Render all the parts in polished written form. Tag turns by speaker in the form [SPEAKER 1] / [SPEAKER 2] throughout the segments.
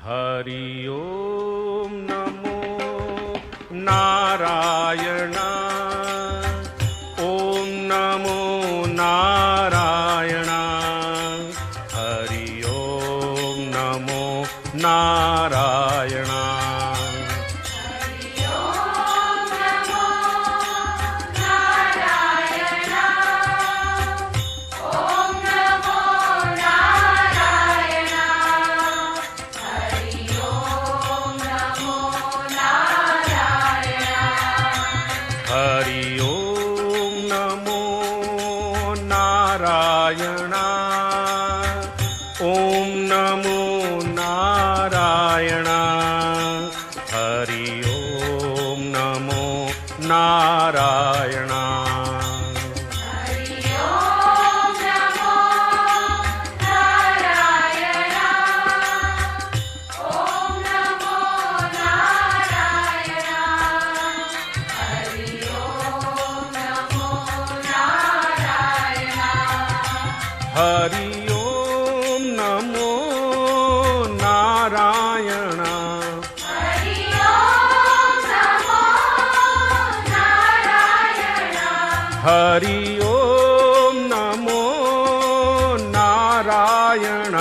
[SPEAKER 1] Hari ओम नमो Narayan ओम नमो Narayan Hari ओम नमो Narayan Hari ओम नमो Narayan ओम नमो Narayan Hari ओम नमो Narayan Hari ओम नमो Narayan
[SPEAKER 2] Hari ओम नमो Narayan
[SPEAKER 1] Hari ओम नमो Narayan
[SPEAKER 2] Hari ओम नमो Narayan
[SPEAKER 1] Hari ओम नमो Narayan ओम नमो Narayan Hari ओम नमो Narayan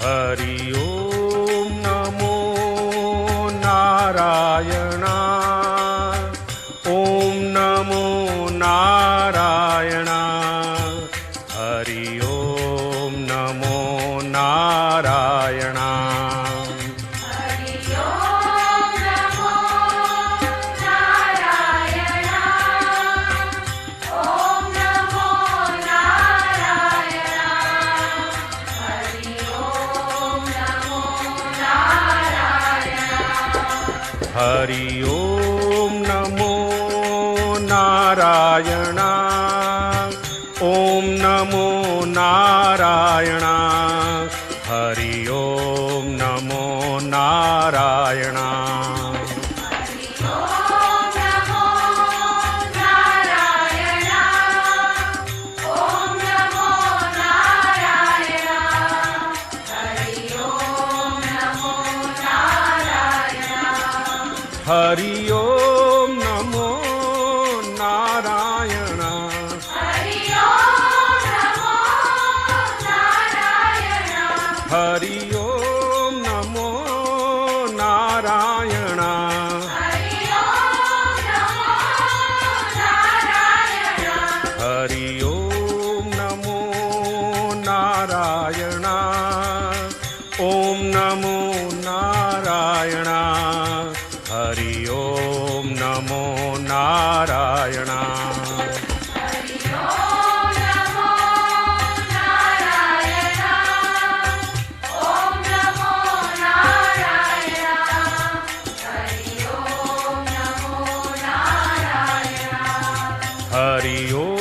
[SPEAKER 2] Hari ओम नमो Narayan ओम नमो Narayan Hari ओम नमो Narayan
[SPEAKER 1] Hari ओम नमो Narayan ओम नमो Narayan Hari ओम नमो Narayan
[SPEAKER 2] Hari ओम नमो Narayan ओम नमो Narayan Hari ओम नमो Narayan
[SPEAKER 1] Hari ओम नमो Narayan
[SPEAKER 2] Hari ओम नमो Narayan
[SPEAKER 1] Hari ओम नमो Narayan
[SPEAKER 2] Hari ओम नमो Narayan
[SPEAKER 1] Hari ओम नमो Narayan ओम नमो Narayan Hari ओम नमो Narayan
[SPEAKER 2] Hari ओम नमो Narayan ओम नमो Narayan Hari ओम नमो Narayan
[SPEAKER 1] Hari ओम